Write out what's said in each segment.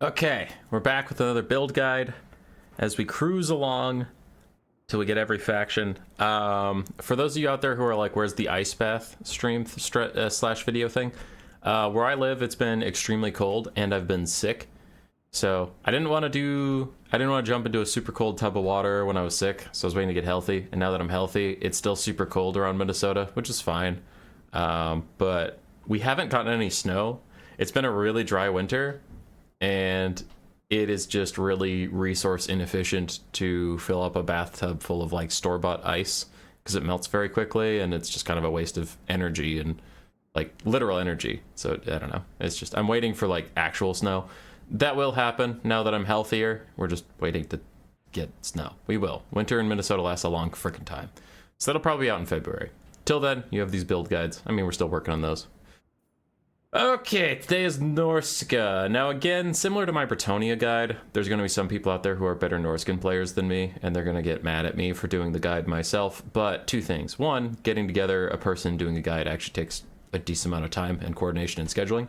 Okay, we're back with another build guide as we cruise along till we get every faction. For those of you out there who are like, where's the ice bath stream slash video thing? Where I live, it's been extremely cold and I've been sick. So I didn't want to jump into a super cold tub of water when I was sick. So I was waiting to get healthy. And now that I'm healthy, it's still super cold around Minnesota, which is fine. But we haven't gotten any snow. It's been a really dry winter. And it is just really resource inefficient to fill up a bathtub full of like store-bought ice because it melts very quickly and it's just kind of a waste of energy and like literal energy. So I don't know. It's just I'm waiting for like actual snow. That will happen now that I'm healthier. We're just waiting to get snow. We will. Winter in Minnesota lasts a long freaking time. So that'll probably be out in February. Till then, you have these build guides. I mean, we're still working on those. Okay, today is Norsca. Now again, similar to my Bretonia guide, there's going to be some people out there who are better Norscan players than me, and they're going to get mad at me for doing the guide myself. But two things. One, getting together a person doing a guide actually takes a decent amount of time and coordination and scheduling.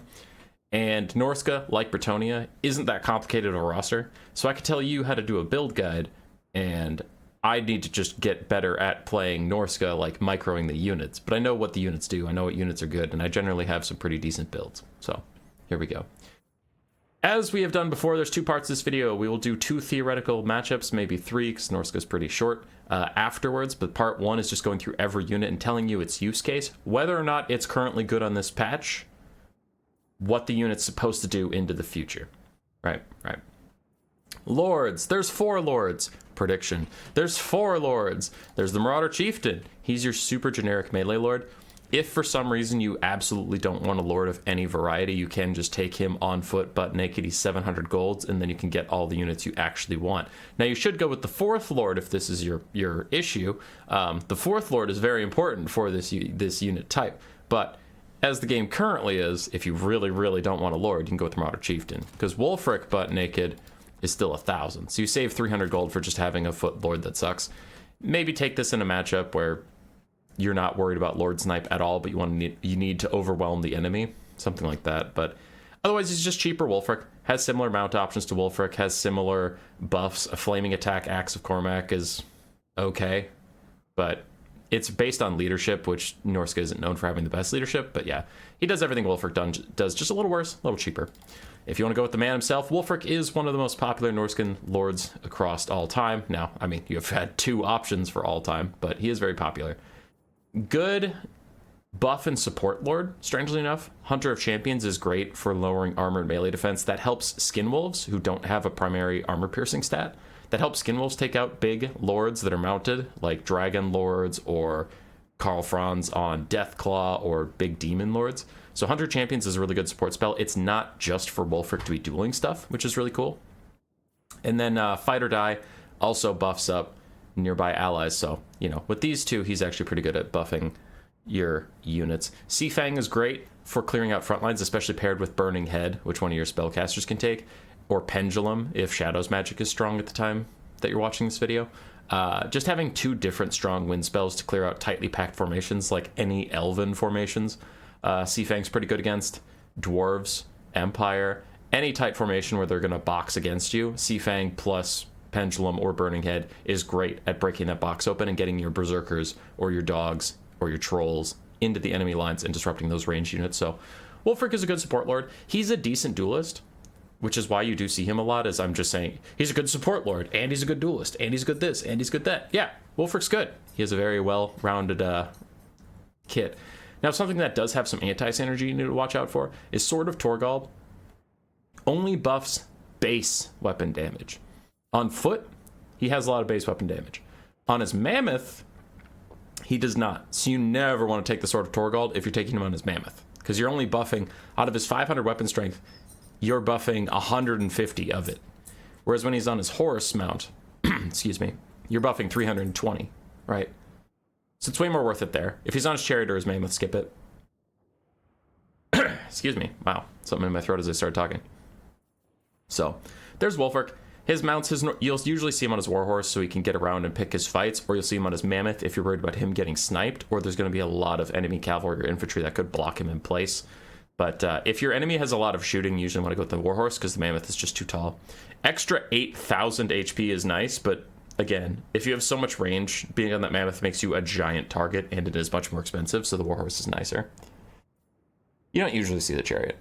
And Norsca, like Bretonia, isn't that complicated of a roster. So I could tell you how to do a build guide, and I need to just get better at playing Norsca, like microing the units. But I know what the units do. I know what units are good, and I generally have some pretty decent builds. So here we go. As we have done before, there's two parts of this video. We will do 2 theoretical matchups, maybe 3, because Norsca is pretty short afterwards. But part 1 is just going through every unit and telling you its use case, whether or not it's currently good on this patch, what the unit's supposed to do into the future. Right. Lords. There's 4 lords. Prediction. There's 4 lords. There's the Marauder Chieftain. He's your super generic melee lord. If for some reason you absolutely don't want a lord of any variety, you can just take him on foot, butt naked. He's 700 golds, and then you can get all the units you actually want. Now you should go with the 4th lord if this is your issue. The 4th lord is very important for this unit type, but as the game currently is, if you really don't want a lord, you can go with the Marauder Chieftain, because Wulfric butt naked is still 1,000. So you save 300 gold for just having a foot lord that sucks. Maybe take this in a matchup where you're not worried about lord snipe at all, but you need to overwhelm the enemy, something like that. But otherwise, he's just cheaper. Wulfric has similar mount options to Wulfric, has similar buffs. A flaming attack Axe of Cormac is okay, but it's based on leadership, which Norsca isn't known for having the best leadership. But yeah, he does everything Wulfric does, just a little worse, a little cheaper. If you want to go with the man himself, Wulfric is one of the most popular Norscan lords across all time. Now, I mean, you've had 2 options for all time, but he is very popular. Good buff and support lord, strangely enough. Hunter of Champions is great for lowering armor and melee defense. That helps skinwolves, who don't have a primary armor piercing stat. That helps skinwolves take out big lords that are mounted, like dragon lords or Karl Franz on Deathclaw or big demon lords. So Hunter Champions is a really good support spell. It's not just for Wulfric to be dueling stuff, which is really cool. And then Fight or Die also buffs up nearby allies. So, you know, with these 2, he's actually pretty good at buffing your units. Seafang is great for clearing out front lines, especially paired with Burning Head, which one of your spellcasters can take, or Pendulum if Shadow's magic is strong at the time that you're watching this video. Just having 2 different strong wind spells to clear out tightly packed formations, like any elven formations. Seafang's pretty good against dwarves, empire, any tight formation where they're going to box against you. Seafang plus Pendulum or Burning Head is great at breaking that box open and getting your berserkers or your dogs or your trolls into the enemy lines and disrupting those ranged units. So Wulfric is a good support lord. He's a decent duelist, which is why you do see him a lot, as I'm just saying, he's a good support lord, and he's a good duelist, and he's good this, and he's good that. Yeah, Wulfric's good. He has a very well-rounded kit. Now, something that does have some anti-synergy you need to watch out for is Sword of Torgal only buffs base weapon damage. On foot, he has a lot of base weapon damage. On his Mammoth, he does not. So you never want to take the Sword of Torgal if you're taking him on his Mammoth, because you're only buffing, out of his 500 weapon strength, you're buffing 150 of it. Whereas when he's on his horse mount, excuse me, you're buffing 320, right? So it's way more worth it there. If he's on his chariot or his mammoth, skip it. Excuse me. Wow. Something in my throat as I started talking. So there's Wulfric. His mounts, you'll usually see him on his warhorse so he can get around and pick his fights, or you'll see him on his mammoth if you're worried about him getting sniped, or there's going to be a lot of enemy cavalry or infantry that could block him in place. But if your enemy has a lot of shooting, you usually want to go with the Warhorse because the Mammoth is just too tall. Extra 8,000 HP is nice, but again, if you have so much range, being on that Mammoth makes you a giant target, and it is much more expensive, so the Warhorse is nicer. You don't usually see the Chariot.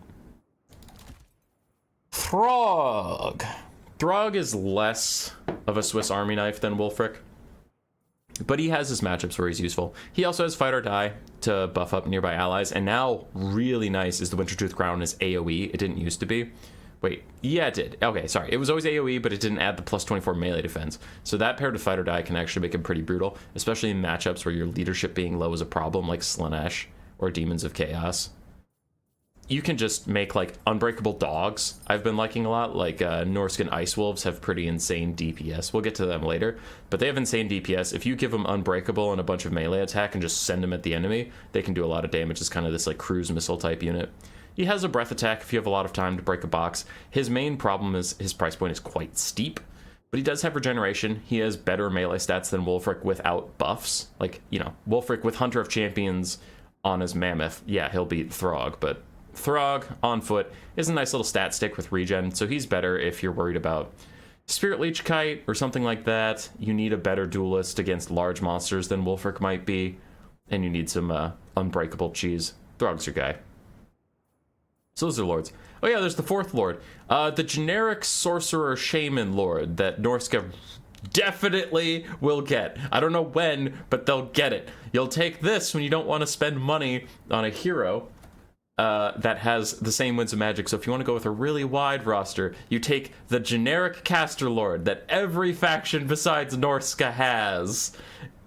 Throg. Throg is less of a Swiss Army knife than Wulfric, but he has his matchups where he's useful. He also has Fight or Die to buff up nearby allies, and now really nice is the Wintertooth Crown is AoE. It didn't used to be. Wait, yeah, it did. Okay, sorry. It was always AoE, but it didn't add the plus 24 melee defense. So that paired with Fight or Die can actually make him pretty brutal, especially in matchups where your leadership being low is a problem, like Slaanesh or Demons of Chaos. You can just make, like, unbreakable dogs. I've been liking a lot. Like, Norsca Ice Wolves have pretty insane DPS. We'll get to them later. But they have insane DPS. If you give them unbreakable and a bunch of melee attack and just send them at the enemy, they can do a lot of damage. It's kind of this, like, cruise missile type unit. He has a breath attack if you have a lot of time to break a box. His main problem is his price point is quite steep, but he does have regeneration. He has better melee stats than Wulfric without buffs. Like, you know, Wulfric with Hunter of Champions on his Mammoth, yeah, he'll beat Throg, but Throg on foot is a nice little stat stick with regen, so he's better if you're worried about Spirit Leech Kite or something like that. You need a better duelist against large monsters than Wulfric might be, and you need some unbreakable cheese. Throg's your guy. So those are lords. Oh yeah, there's the fourth lord. The generic sorcerer shaman lord that Norsca definitely will get. I don't know when, but they'll get it. You'll take this when you don't want to spend money on a hero that has the same Winds of Magic. So if you want to go with a really wide roster, you take the generic caster lord that every faction besides Norsca has.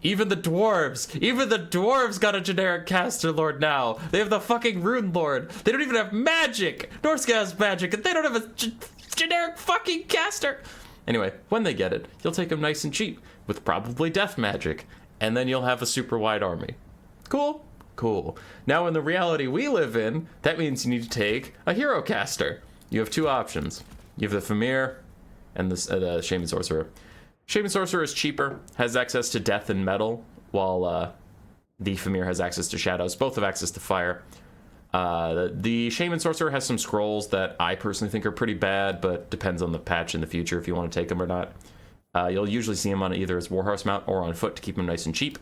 Even the dwarves got a generic caster lord now. They have the fucking rune lord. They don't even have magic. Norsca has magic, and they don't have a generic fucking caster. Anyway, when they get it, you'll take them nice and cheap with probably death magic, and then you'll have a super wide army. Cool? Cool. Now in the reality we live in, that means you need to take a hero caster. You have two options. You have the Famir and the Shaman Sorcerer. Shaman Sorcerer is cheaper, has access to death and metal, while the Famir has access to shadows. Both have access to fire. The Shaman Sorcerer has some scrolls that I personally think are pretty bad, but depends on the patch in the future if you want to take them or not. You'll usually see him on either his Warhorse mount or on foot to keep him nice and cheap.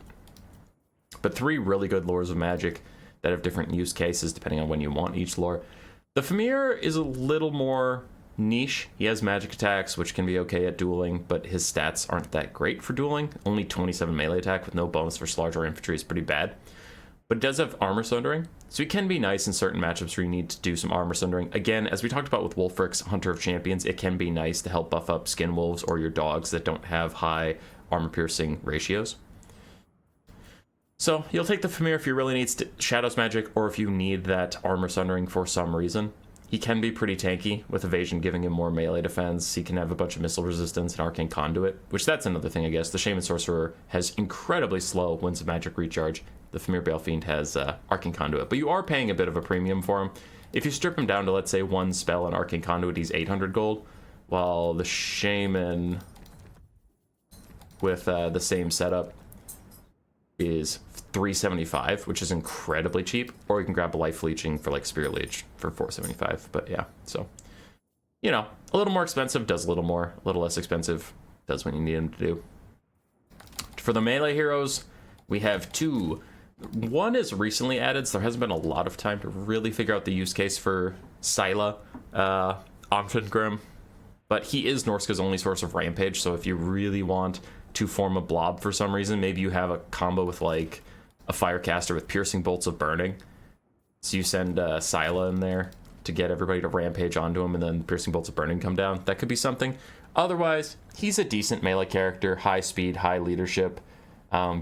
But three really good lores of magic that have different use cases depending on when you want each lore. The Famir is a little more niche. He has magic attacks, which can be okay at dueling, but his stats aren't that great for dueling. Only 27 melee attack with no bonus for Slarge or infantry is pretty bad. But it does have armor sundering, so he can be nice in certain matchups where you need to do some armor sundering. Again, as we talked about with Wulfric's Hunter of Champions, it can be nice to help buff up skin wolves or your dogs that don't have high armor piercing ratios. So you'll take the Famir if you really need Shadows magic, or if you need that armor sundering for some reason. He can be pretty tanky, with evasion giving him more melee defense. He can have a bunch of missile resistance and arcane conduit, which that's another thing, I guess. The Shaman Sorcerer has incredibly slow Winds of Magic recharge. The Famir Balefiend has arcane conduit, but you are paying a bit of a premium for him. If you strip him down to, let's say, one spell and arcane conduit, he's 800 gold, while the Shaman with the same setup is 375, which is incredibly cheap. Or you can grab a life leeching for like Spirit Leech for 475. But yeah, so you know, a little more expensive does a little more, a little less expensive does what you need him to do. For the melee heroes, we have two. One is recently added, so there hasn't been a lot of time to really figure out the use case for Scylla, Onfengrim, but he is Norsca's only source of rampage. So if you really want to form a blob for some reason, maybe you have a combo with like a Firecaster with piercing bolts of burning, so you send Scylla in there to get everybody to rampage onto him, and then piercing bolts of burning come down. That could be something. Otherwise, he's a decent melee character, high speed, high leadership,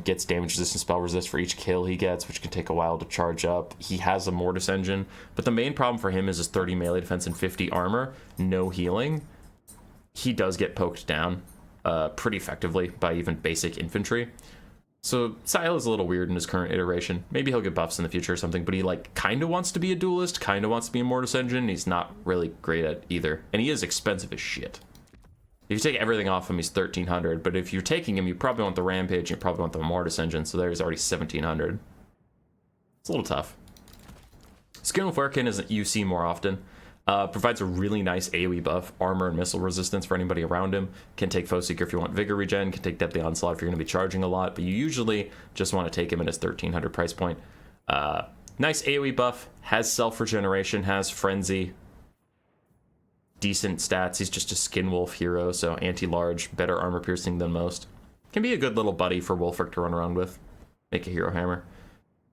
gets damage resist and spell resist for each kill he gets, which can take a while to charge up. He has a Mortis engine, but the main problem for him is his 30 melee defense and 50 armor, no healing. He does get poked down pretty effectively by even basic infantry. So Scylla's a little weird in his current iteration. Maybe he'll get buffs in the future or something, but he like kind of wants to be a duelist, kind of wants to be a Mortis engine. He's not really great at either, and he is expensive as shit. If you take everything off him, he's 1300, but if you're taking him, you probably want the rampage, and you probably want the Mortis engine, so there's already 1700. It's a little tough. Skin of Werekin is you see more often. Provides a really nice AoE buff, armor and missile resistance for anybody around him. Can take Foe Seeker if you want Vigor regen, can take Deadly Onslaught if you're going to be charging a lot, but you usually just want to take him at his 1300 price point. Nice AoE buff, has self-regeneration, has Frenzy, decent stats. He's just a Skin Wolf hero, so anti-large, better armor piercing than most. Can be a good little buddy for Wolfric to run around with. Make a hero hammer.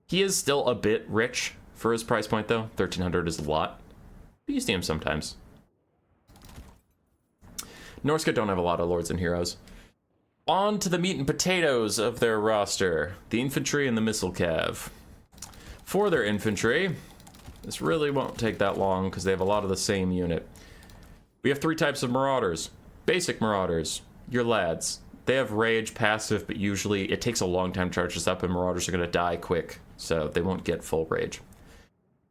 He is still a bit rich for his price point, though. 1300 is a lot. But you see him sometimes. Norsca don't have a lot of lords and heroes. On to the meat and potatoes of their roster. The infantry and the missile cav. For their infantry, this really won't take that long because they have a lot of the same unit. We have 3 types of marauders. Basic marauders, your lads. They have rage passive, but usually it takes a long time to charge this up, and marauders are going to die quick, so they won't get full rage.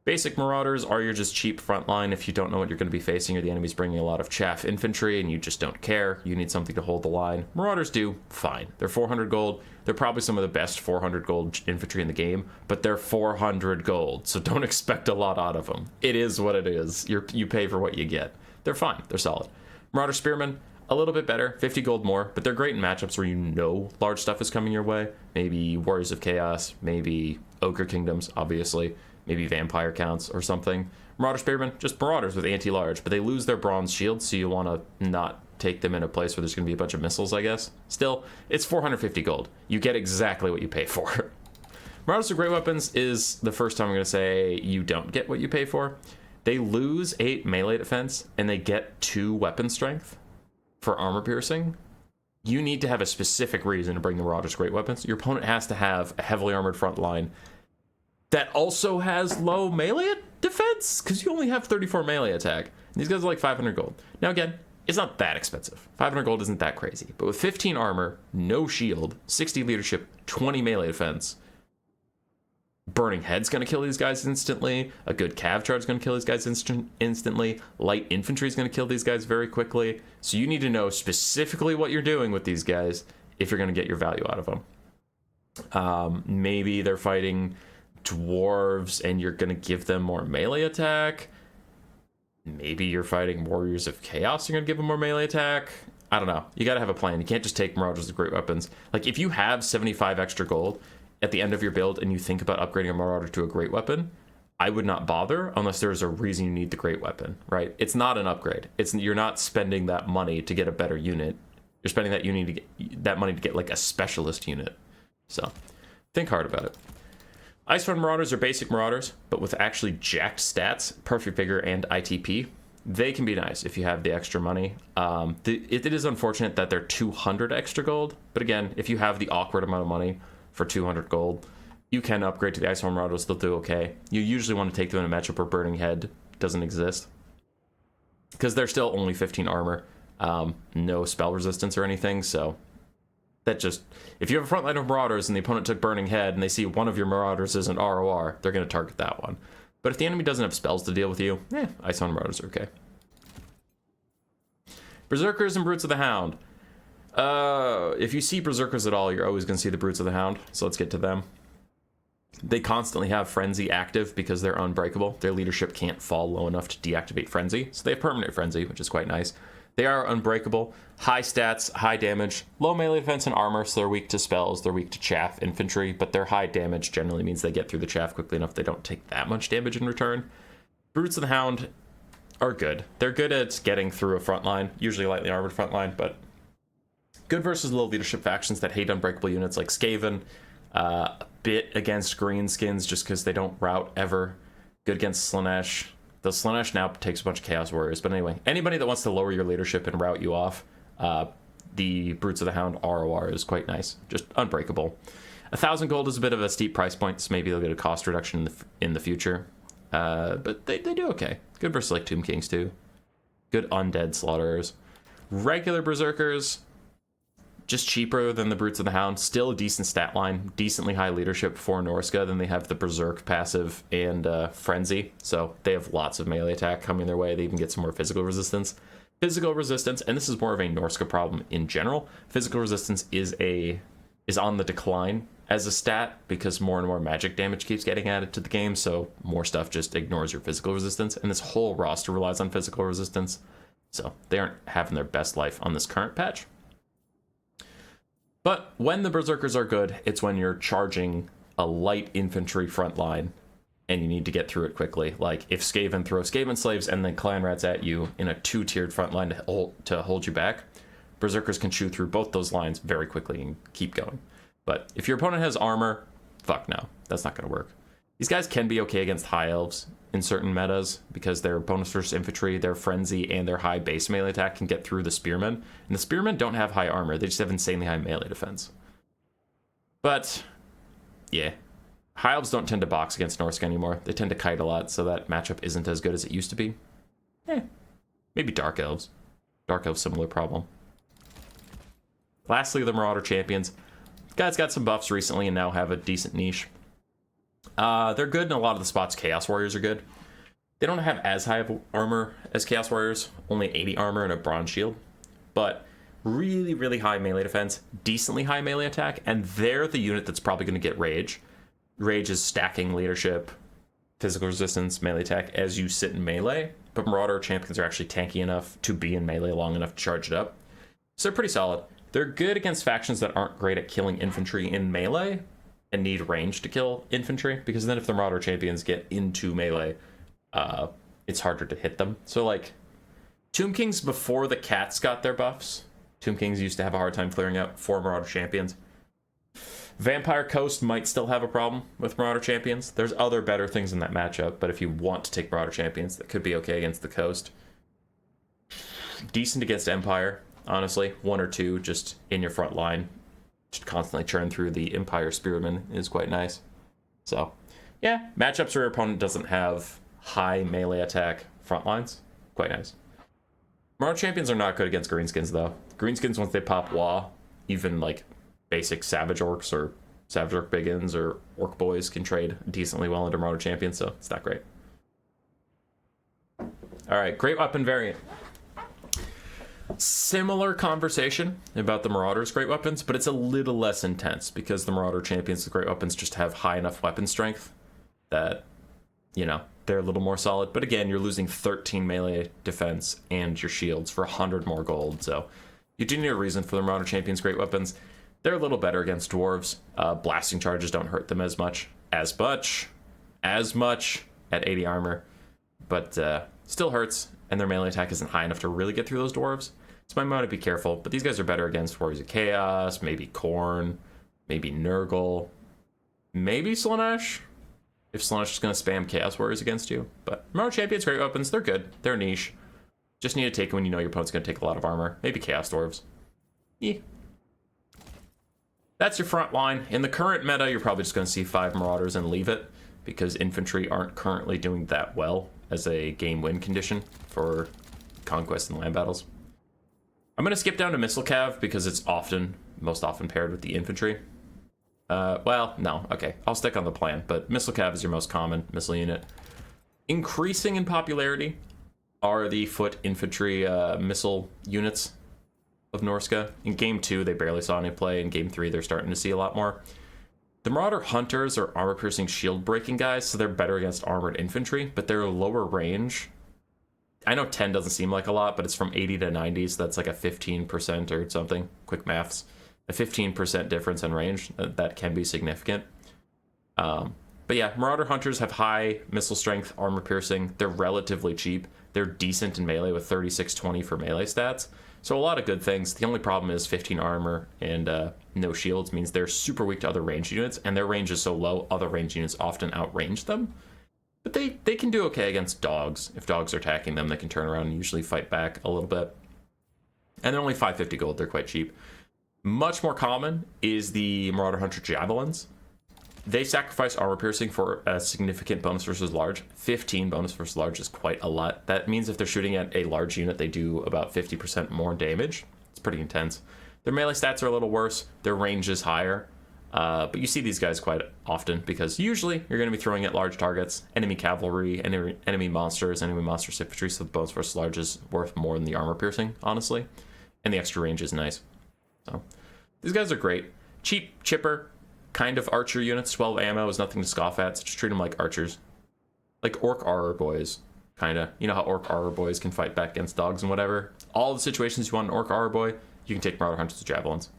Basic marauders are your just cheap frontline if you don't know what you're going to be facing, or the enemy's bringing a lot of chaff infantry and you just don't care. You need something to hold the line. Marauders do fine. They're 400 gold. They're probably some of the best 400 gold infantry in the game, but they're 400 gold, so don't expect a lot out of them. It is what it is. You pay for what you get. They're fine. They're solid. Marauder Spearmen, a little bit better, 50 gold more, but they're great in matchups where you know large stuff is coming your way. Maybe Warriors of Chaos, maybe Ogre Kingdoms, obviously. Maybe Vampire Counts or something. Marauder Spearmen, just Marauders with anti-large, but they lose their bronze shield, so you want to not take them in a place where there's going to be a bunch of missiles, I guess. Still, it's 450 gold. You get exactly what you pay for. Marauders with Great Weapons is the first time I'm going to say you don't get what you pay for. They lose 8 melee defense, and they get 2 weapon strength for armor piercing. You need to have a specific reason to bring the Marauders Great Weapons. Your opponent has to have a heavily armored front line that also has low melee defense, because you only have 34 melee attack. And these guys are like 500 gold. Now again, it's not that expensive. 500 gold isn't that crazy. But with 15 armor, no shield, 60 leadership, 20 melee defense, Burning Head's going to kill these guys instantly. A good cav charge is going to kill these guys instantly. Light infantry is going to kill these guys very quickly. So you need to know specifically what you're doing with these guys if you're going to get your value out of them. Maybe they're fighting dwarves and you're going to give them more melee attack. Maybe you're fighting Warriors of Chaos, you're going to give them more melee attack. I don't know. You got to have a plan. You can't just take Marauders with Great Weapons. Like, if you have 75 extra gold at the end of your build and you think about upgrading a Marauder to a Great Weapon, I would not bother unless there's a reason you need the Great Weapon, right? It's not an upgrade. You're not spending that money to get a better unit. You're spending that money to get like a specialist unit. So think hard about it. Iceborne Marauders are basic Marauders, but with actually jacked stats, Perfect Vigor, and ITP. They can be nice if you have the extra money. It is unfortunate that they're 200 extra gold, but again, if you have the awkward amount of money for 200 gold, you can upgrade to the Iceborne Marauders. They'll do okay. You usually want to take them in a matchup where Burning Head doesn't exist, because they're still only 15 armor, no spell resistance or anything, so that just, if you have a front line of Marauders and the opponent took Burning Head and they see one of your Marauders is an ROR, they're going to target that one. But if the enemy doesn't have spells to deal with you, Iceborne Marauders are okay. Berserkers and Brutes of the Hound. If you see Berserkers at all, you're always going to see the Brutes of the Hound, so let's get to them. They constantly have Frenzy active because they're unbreakable. Their leadership can't fall low enough to deactivate Frenzy, so they have permanent Frenzy, which is quite nice. They are unbreakable, high stats, high damage, low melee defense and armor, so they're weak to spells, they're weak to chaff infantry, but their high damage generally means they get through the chaff quickly enough they don't take that much damage in return. Brutes of the Hound are good. They're good at getting through a front line, usually a lightly armored front line, but good versus low leadership factions that hate unbreakable units like Skaven, a bit against Greenskins just because they don't rout ever. Good against Slaanesh. The Slaanesh now takes a bunch of Chaos Warriors, but anyway, anybody that wants to lower your leadership and rout you off, the Brutes of the Hound ROR is quite nice, just unbreakable. 1,000 gold is a bit of a steep price point, so maybe they'll get a cost reduction in the future, but they do okay. Good versus like Tomb Kings too. Good undead slaughterers. Regular Berserkers, just cheaper than the Brutes of the Hound, still a decent stat line, decently high leadership for Norsca. Then they have the Berserk passive and Frenzy, so they have lots of melee attack coming their way. They even get some more physical resistance. Physical resistance, and this is more of a Norsca problem in general, physical resistance is on the decline as a stat because more and more magic damage keeps getting added to the game, so more stuff just ignores your physical resistance, and this whole roster relies on physical resistance, so they aren't having their best life on this current patch. But when the Berserkers are good, it's when you're charging a light infantry front line and you need to get through it quickly. Like if Skaven throws Skaven slaves and then clan rats at you in a 2-tiered front line to hold you back, Berserkers can chew through both those lines very quickly and keep going. But if your opponent has armor, fuck no, that's not going to work. These guys can be okay against high elves in certain metas because their bonus versus infantry, their frenzy, and their high base melee attack can get through the spearmen. And the spearmen don't have high armor, they just have insanely high melee defense. But yeah, high elves don't tend to box against Norsca anymore. They tend to kite a lot, so that matchup isn't as good as it used to be. Maybe dark elves. Dark elves, similar problem. Lastly, the Marauder champions. Guys got some buffs recently and now have a decent niche. They're good in a lot of the spots. Chaos Warriors are good. They don't have as high of armor as Chaos Warriors, only 80 armor and a bronze shield, but really, really high melee defense, decently high melee attack, and they're the unit that's probably going to get Rage. Rage is stacking leadership, physical resistance, melee attack as you sit in melee, but Marauder champions are actually tanky enough to be in melee long enough to charge it up. So they're pretty solid. They're good against factions that aren't great at killing infantry in melee and need range to kill infantry, because then if the Marauder champions get into melee, it's harder to hit them. So like Tomb Kings before the cats got their buffs, Tomb Kings used to have a hard time clearing out 4 Marauder champions. Vampire Coast might still have a problem with Marauder champions. There's other better things in that matchup, but if you want to take Marauder champions, that could be okay against the Coast. Decent against Empire, honestly. 1 or 2 just in your front line. Just constantly churn through the Empire Spearmen is quite nice. So, yeah, matchups where your opponent doesn't have high melee attack front lines, quite nice. Marauder champions are not good against greenskins, though. Greenskins, once they pop Wa, even like basic Savage Orcs or Savage Orc Biggins or Orc Boys can trade decently well under Marauder champions, so it's not great. Alright, great weapon variant. Similar conversation about the Marauders' great weapons, but it's a little less intense because the Marauder champions with great weapons just have high enough weapon strength that, you know, they're a little more solid. But again, you're losing 13 melee defense and your shields for 100 more gold, so you do need a reason for the Marauder champions' great weapons. They're a little better against dwarves. Blasting charges don't hurt them as much at 80 armor, but still hurts, and their melee attack isn't high enough to really get through those dwarves. So I might want to be careful, but these guys are better against Warriors of Chaos, maybe Khorne, maybe Nurgle, maybe Slaanesh, if Slaanesh is going to spam Chaos Warriors against you. But Marauder champions, great weapons, they're good, they're niche. Just need to take them when you know your opponent's going to take a lot of armor. Maybe Chaos Dwarves. Yeah. That's your front line. In the current meta, you're probably just going to see 5 Marauders and leave it, because infantry aren't currently doing that well as a game win condition for conquest and land battles. I'm going to skip down to Missile Cav because it's most often paired with the infantry. Well, no, okay, I'll stick on the plan, but Missile Cav is your most common missile unit. Increasing in popularity are the foot infantry missile units of Norsca. In Game 2, they barely saw any play. In Game 3, they're starting to see a lot more. The Marauder Hunters are armor-piercing, shield-breaking guys, so they're better against armored infantry, but they're lower range. I know 10 doesn't seem like a lot, but it's from 80 to 90, so that's like a 15% or something. Quick maths. A 15% difference in range. That can be significant. But yeah, Marauder Hunters have high missile strength, armor-piercing. They're relatively cheap. They're decent in melee with 3620 for melee stats. So a lot of good things. The only problem is 15 armor and no shields means they're super weak to other ranged units, and their range is so low, other ranged units often outrange them. But they can do okay against dogs. If dogs are attacking them, they can turn around and usually fight back a little bit. And they're only 550 gold, they're quite cheap. Much more common is the Marauder Hunter Javelins. They sacrifice armor piercing for a significant bonus versus large. 15 bonus versus large is quite a lot. That means if they're shooting at a large unit, they do about 50% more damage. It's pretty intense. Their melee stats are a little worse. Their range is higher. But you see these guys quite often because usually you're going to be throwing at large targets, enemy cavalry, enemy monsters, enemy monsters infantry, so the bonus versus large is worth more than the armor piercing, honestly. And the extra range is nice. So these guys are great. Cheap, chipper, kind of archer units. 12 ammo is nothing to scoff at, so just treat them like archers. Like orc armor boys, kind of. You know how orc armor boys can fight back against dogs and whatever? All the situations you want an orc armor boy, you can take Marauder Hunters with javelins.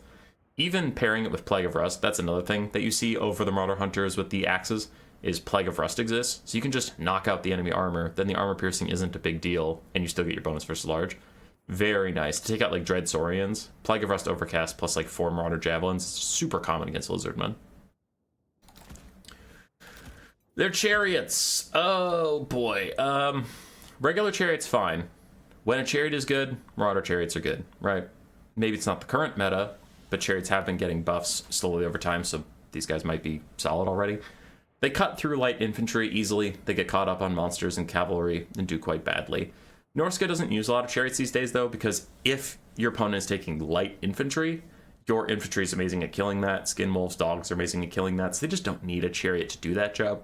Even pairing it with Plague of Rust, that's another thing that you see over the Marauder Hunters with the axes, is Plague of Rust exists. So you can just knock out the enemy armor, then the armor piercing isn't a big deal, and you still get your bonus versus large. Very nice. To take out like Dread Saurians, Plague of Rust Overcast plus like 4 Marauder Javelins, super common against Lizardmen. Their Chariots. Oh boy. Regular Chariots, fine. When a Chariot is good, Marauder Chariots are good, right? Maybe it's not the current meta, but Chariots have been getting buffs slowly over time, so these guys might be solid already. They cut through light infantry easily. They get caught up on monsters and cavalry and do quite badly. Norsca doesn't use a lot of Chariots these days, though, because if your opponent is taking light infantry, your infantry is amazing at killing that. Skin wolves, dogs are amazing at killing that, so they just don't need a Chariot to do that job.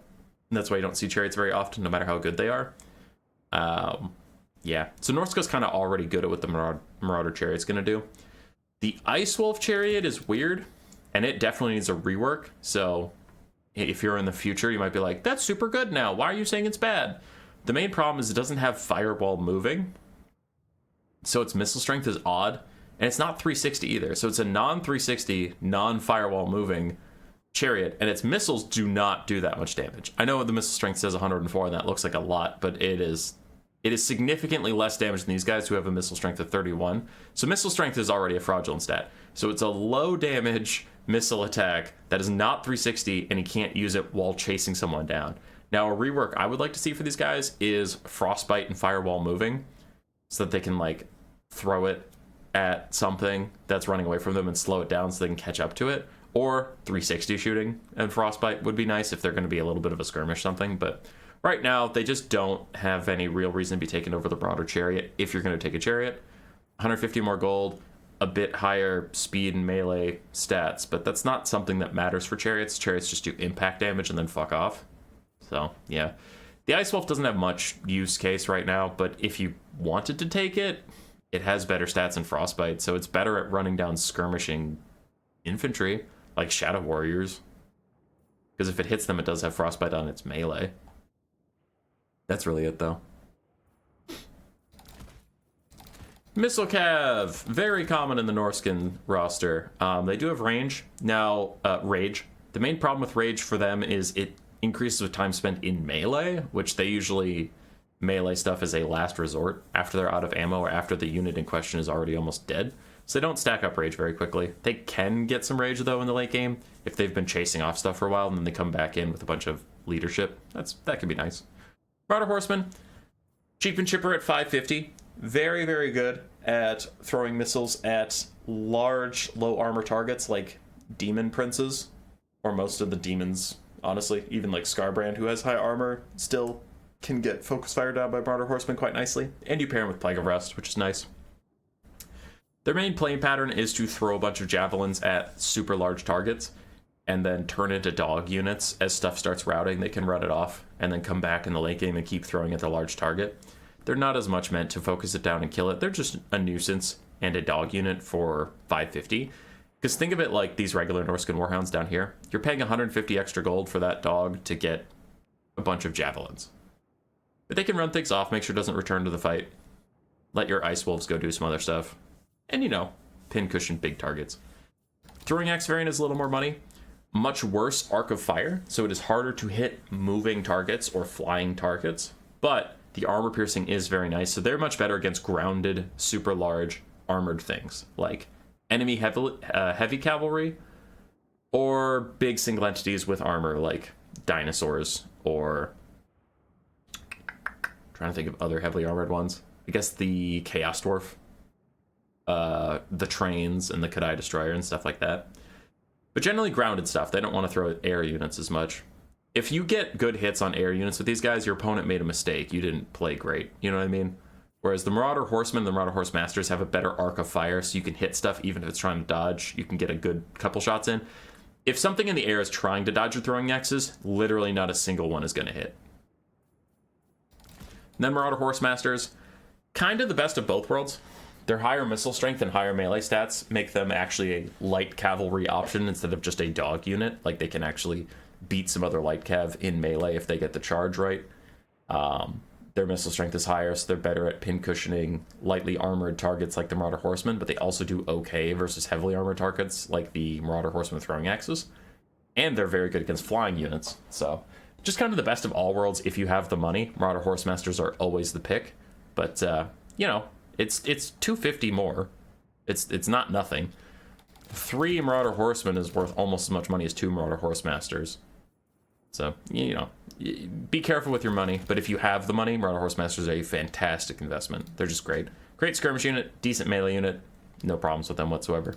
And that's why you don't see Chariots very often, no matter how good they are. Yeah, so Norsca's kind of already good at what the Marauder Chariot's going to do. The Ice Wolf Chariot is weird, and it definitely needs a rework. So if you're in the future, you might be like, that's super good now. Why are you saying it's bad? The main problem is it doesn't have firewall moving. So its missile strength is odd, and it's not 360 either. So it's a non-360, non-firewall moving Chariot, and its missiles do not do that much damage. I know the missile strength says 104, and that looks like a lot, but it is significantly less damage than these guys who have a missile strength of 31. So missile strength is already a fraudulent stat. So it's a low damage missile attack that is not 360, and he can't use it while chasing someone down. Now, a rework I would like to see for these guys is Frostbite and Firewall moving, so that they can like throw it at something that's running away from them and slow it down so they can catch up to it. Or 360 shooting and Frostbite would be nice if they're going to be a little bit of a skirmish something, but right now, they just don't have any real reason to be taking over the Marauder Chariot if you're going to take a Chariot. 150 more gold, a bit higher speed and melee stats, but that's not something that matters for Chariots. Chariots just do impact damage and then fuck off. So, yeah. The Ice Wolf doesn't have much use case right now, but if you wanted to take it, it has better stats than Frostbite, so it's better at running down skirmishing infantry, like Shadow Warriors. Because if it hits them, it does have Frostbite on its melee. That's really it, though. Missile Cav, very common in the Norscan roster. They do have range. Now, Rage. The main problem with Rage for them is it increases with time spent in melee, which they usually melee stuff as a last resort after they're out of ammo or after the unit in question is already almost dead. So they don't stack up Rage very quickly. They can get some Rage, though, in the late game if they've been chasing off stuff for a while and then they come back in with a bunch of leadership. That could be nice. Marauder Horseman, cheap and chipper at 550. Very, very good at throwing missiles at large, low armor targets like demon princes, or most of the demons, honestly. Even like Scarbrand, who has high armor, still can get focus fire down by Marauder Horseman quite nicely. And you pair him with Plague of Rust, which is nice. Their main playing pattern is to throw a bunch of javelins at super large targets and then turn into dog units. As stuff starts routing, they can run it off and then come back in the late game and keep throwing at the large target. They're not as much meant to focus it down and kill it. They're just a nuisance and a dog unit for 550. Because think of it like these regular Norscan Warhounds down here. You're paying 150 extra gold for that dog to get a bunch of javelins. But they can run things off, make sure it doesn't return to the fight. Let your Ice Wolves go do some other stuff. And, you know, pin cushion big targets. Throwing Axe variant is a little more money. Much worse arc of fire, so it is harder to hit moving targets or flying targets. But the armor piercing is very nice, so they're much better against grounded, super large, armored things. Like enemy heavy cavalry, or big single entities with armor, like dinosaurs, or... trying to think of other heavily armored ones. I guess the Chaos Dwarf. The trains and the Kadai Destroyer and stuff like that. But generally grounded stuff. They don't want to throw at air units as much. If you get good hits on air units with these guys, your opponent made a mistake. You didn't play great. You know what I mean? Whereas the Marauder Horsemen and the Marauder Horse Masters have a better arc of fire, so you can hit stuff even if it's trying to dodge. You can get a good couple shots in. If something in the air is trying to dodge your throwing axes, literally not a single one is going to hit. And then Marauder Horse Masters, kind of the best of both worlds. Their higher missile strength and higher melee stats make them actually a light cavalry option instead of just a dog unit. Like, they can actually beat some other light cav in melee if they get the charge right. Their missile strength is higher, so they're better at pin cushioning lightly armored targets like the Marauder Horsemen, but they also do okay versus heavily armored targets like the Marauder Horsemen with throwing axes. And they're very good against flying units. So, just kind of the best of all worlds if you have the money. Marauder Horsemasters are always the pick. But, you know, it's 250 more. It's not nothing. 3 Marauder Horsemen is worth almost as much money as 2 Marauder Horsemasters. So, you know, be careful with your money. But if you have the money, Marauder Horsemasters are a fantastic investment. They're just great. Great skirmish unit, decent melee unit. No problems with them whatsoever.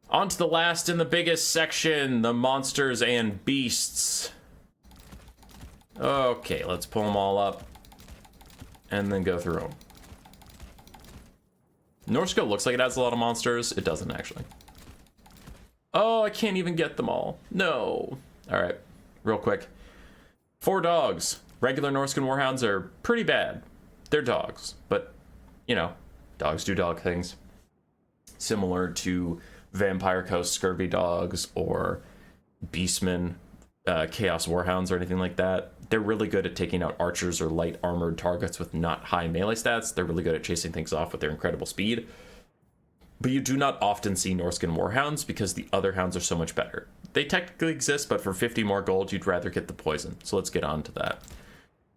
On to the last and the biggest section, the monsters and beasts. Okay, let's pull them all up and then go through them. Norsca looks like it has a lot of monsters. It doesn't, actually. Oh, I can't even get them all. No. All right, real quick. 4 dogs. Regular Norscan Warhounds are pretty bad. They're dogs, but, you know, dogs do dog things. Similar to Vampire Coast Scurvy Dogs or Beastmen, Chaos Warhounds or anything like that. They're really good at taking out archers or light armored targets with not high melee stats. They're really good at chasing things off with their incredible speed. But you do not often see Norscan Warhounds because the other hounds are so much better. They technically exist, but for 50 more gold, you'd rather get the poison. So let's get on to that.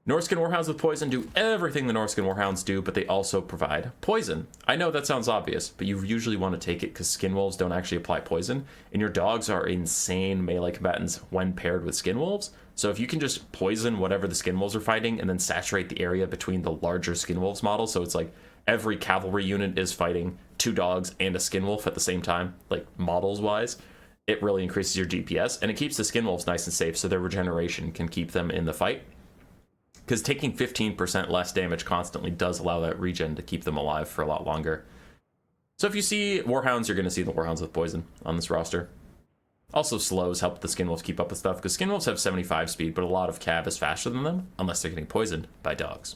Norscan Warhounds with poison do everything the Norscan Warhounds do, but they also provide poison. I know that sounds obvious, but you usually want to take it because Skinwolves don't actually apply poison, and your dogs are insane melee combatants when paired with Skinwolves. So if you can just poison whatever the Skinwolves are fighting and then saturate the area between the larger Skinwolves model, so it's like every cavalry unit is fighting 2 dogs and a Skinwolf at the same time, like models-wise, it really increases your DPS, and it keeps the Skinwolves nice and safe so their regeneration can keep them in the fight. Because taking 15% less damage constantly does allow that regen to keep them alive for a lot longer. So if you see Warhounds, you're going to see the Warhounds with poison on this roster. Also, slows help the Skinwolves keep up with stuff, because Skinwolves have 75 speed, but a lot of cav is faster than them, unless they're getting poisoned by dogs.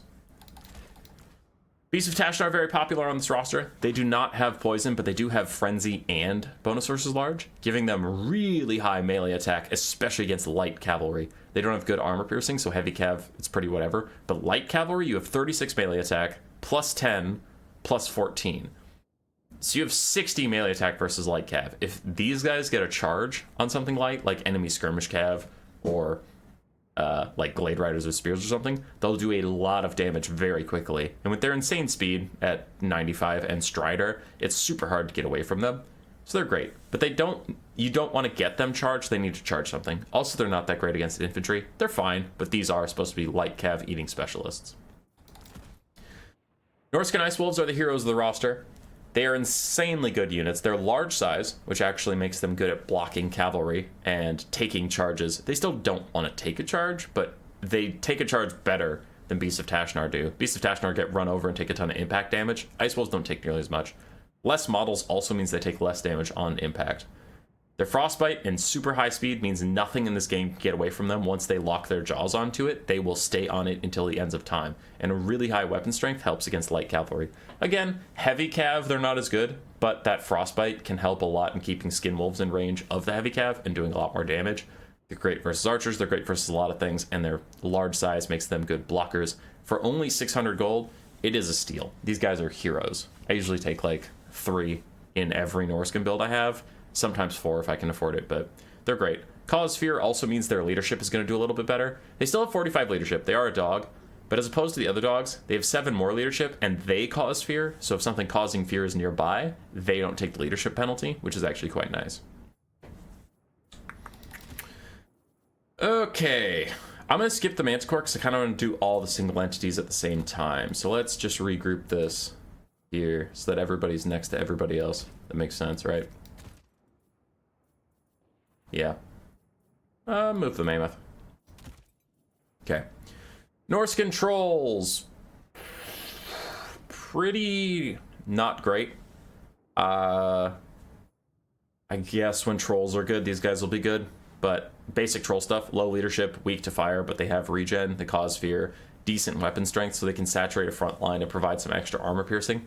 Beasts of Tashnar are very popular on this roster. They do not have poison, but they do have frenzy and bonus versus large, giving them really high melee attack, especially against light cavalry. They don't have good armor piercing, so heavy cav, it's pretty whatever. But light cavalry, you have 36 melee attack, plus 10, plus 14. So you have 60 melee attack versus light cav. If these guys get a charge on something light, like enemy skirmish cav, or like Glade Riders or Spears or something, they'll do a lot of damage very quickly. And with their insane speed at 95 and Strider, it's super hard to get away from them. So they're great. But you don't want to get them charged, they need to charge something. Also, they're not that great against infantry. They're fine, but these are supposed to be light cav eating specialists. Norscan Ice Wolves are the heroes of the roster. They are insanely good units. They're large size, which actually makes them good at blocking cavalry and taking charges. They still don't want to take a charge, but they take a charge better than Beasts of Tashnar do. Beasts of Tashnar get run over and take a ton of impact damage. Ice Wolves don't take nearly as much. Less models also means they take less damage on impact. Their frostbite and super high speed means nothing in this game can get away from them. Once they lock their jaws onto it, they will stay on it until the ends of time. And a really high weapon strength helps against light cavalry. Again, heavy cav, they're not as good, but that frostbite can help a lot in keeping Skinwolves in range of the heavy cav and doing a lot more damage. They're great versus archers, they're great versus a lot of things, and their large size makes them good blockers. For only 600 gold, it is a steal. These guys are heroes. I usually take like 3 in every Norscan build I have. Sometimes 4 if I can afford it, but they're great. Cause Fear also means their leadership is going to do a little bit better. They still have 45 leadership. They are a dog, but as opposed to the other dogs, they have 7 more leadership, and they cause fear. So if something causing fear is nearby, they don't take the leadership penalty, which is actually quite nice. Okay, I'm going to skip the Manticore because I kind of want to do all the single entities at the same time. So let's just regroup this here so that everybody's next to everybody else. That makes sense, right? Yeah. Move the mammoth. Okay. Norscan trolls. Pretty not great. I guess when trolls are good, these guys will be good. But basic troll stuff, low leadership, weak to fire, but they have regen, they cause fear, decent weapon strength so they can saturate a front line and provide some extra armor piercing.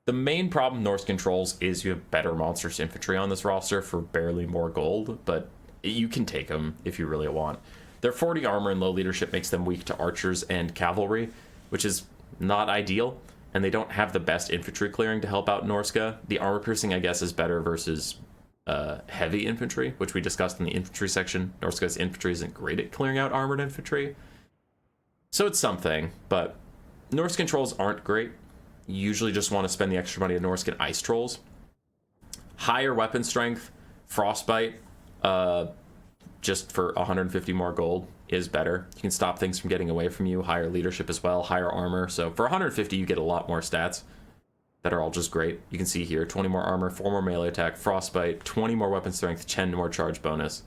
The main problem Norse controls is you have better monstrous infantry on this roster for barely more gold, but you can take them if you really want. Their 40 armor and low leadership makes them weak to archers and cavalry, which is not ideal, and they don't have the best infantry clearing to help out Norsca. The armor piercing, I guess, is better versus heavy infantry, which we discussed in the infantry section. Norsca's infantry isn't great at clearing out armored infantry, so it's something, but Norse controls aren't great. You usually just want to spend the extra money on Norscan ice trolls. Higher weapon strength, frostbite, just for 150 more gold is better. You can stop things from getting away from you. Higher leadership as well, higher armor. So for 150, you get a lot more stats that are all just great. You can see here, 20 more armor, 4 more melee attack, frostbite, 20 more weapon strength, 10 more charge bonus.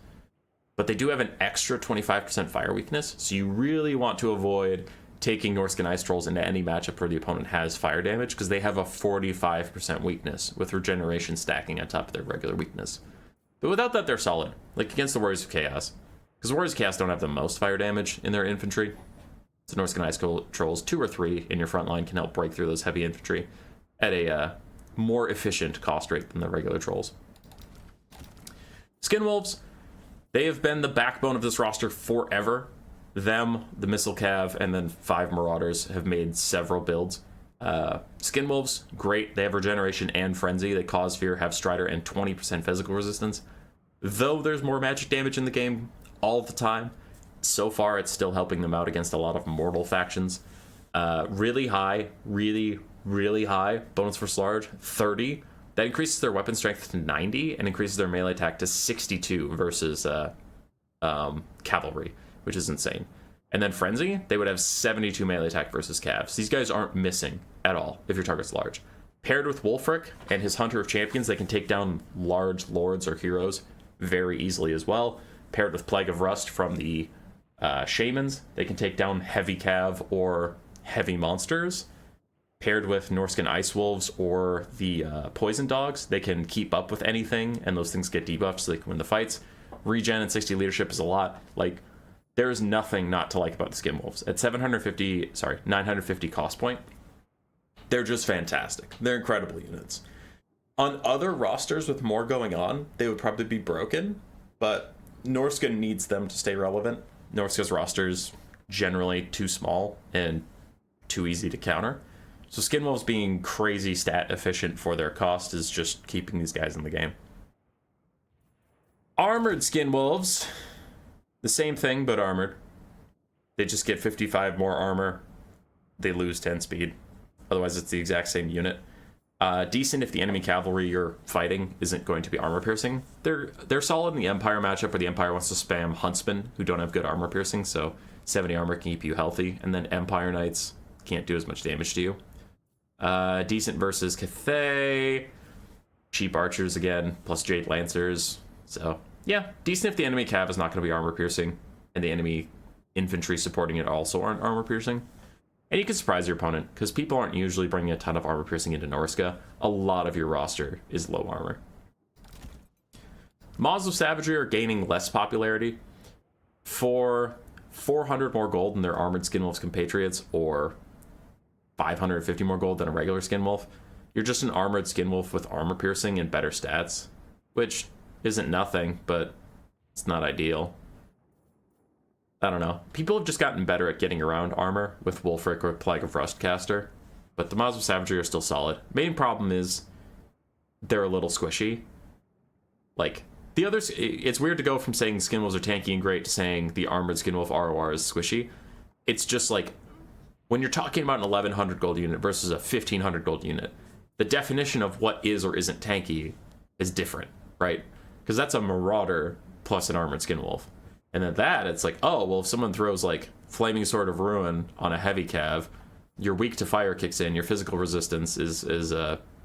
But they do have an extra 25% fire weakness, so you really want to avoid taking Norscan ice trolls into any matchup where the opponent has fire damage, because they have a 45% weakness with regeneration stacking on top of their regular weakness. But without that, they're solid, like against the Warriors of Chaos. Because the Warriors of Chaos don't have the most fire damage in their infantry. So Norscan ice trolls, 2 or 3 in your front line can help break through those heavy infantry at a more efficient cost rate than the regular trolls. Skinwolves, they have been the backbone of this roster forever. Them, the Missile Cav, and then 5 Marauders have made several builds. Skinwolves, great. They have regeneration and frenzy. They cause fear, have strider, and 20% physical resistance. Though there's more magic damage in the game all the time, so far it's still helping them out against a lot of mortal factions. Really high, really high bonus for large, 30. That increases their weapon strength to 90 and increases their melee attack to 62 versus cavalry, which is insane. And then frenzy, they would have 72 melee attack versus calves. These guys aren't missing at all if your target's large. Paired with Wulfric and his Hunter of Champions, they can take down large lords or heroes very easily as well. Paired with Plague of Rust from the Shamans, they can take down heavy cav or heavy monsters. Paired with Norscan Ice Wolves or the Poison Dogs, they can keep up with anything, and those things get debuffed so they can win the fights. Regen and 60 leadership is a lot. Like, there's nothing not to like about the Skinwolves. At 950 cost point, they're just fantastic. They're incredible units. On other rosters with more going on, they would probably be broken, but Norsca needs them to stay relevant. Norsca's roster's generally too small and too easy to counter. So Skinwolves being crazy stat efficient for their cost is just keeping these guys in the game. Armored Skinwolves, the same thing, but armored. They just get 55 more armor. They lose 10 speed. Otherwise, it's the exact same unit. Decent if the enemy cavalry you're fighting isn't going to be armor piercing. They're solid in the Empire matchup where the Empire wants to spam Huntsmen who don't have good armor piercing, so 70 armor can keep you healthy, and then Empire Knights can't do as much damage to you. Decent versus Cathay. Cheap archers again, plus Jade Lancers. So, yeah, decent if the enemy cav is not going to be armor piercing, and the enemy infantry supporting it also aren't armor piercing. And you can surprise your opponent, because people aren't usually bringing a ton of armor piercing into Norsca. A lot of your roster is low armor. Maws of Savagery are gaining less popularity. For 400 more gold than their armored Skinwolves compatriots, or 550 more gold than a regular Skinwolf, you're just an armored Skinwolf with armor piercing and better stats, which isn't nothing, but it's not ideal. I don't know. People have just gotten better at getting around armor with Wulfric or Plague of Rust caster, but the Maws of Savagery are still solid. Main problem is they're a little squishy. Like, the others, it's weird to go from saying Skinwolves are tanky and great to saying the armored Skinwolf ROR is squishy. It's just like, when you're talking about an 1100 gold unit versus a 1500 gold unit, the definition of what is or isn't tanky is different, right? Because that's a Marauder plus an armored Skinwolf. And then it's like, oh, well, if someone throws, like, Flaming Sword of Ruin on a heavy cav, your weak to fire kicks in, your physical resistance is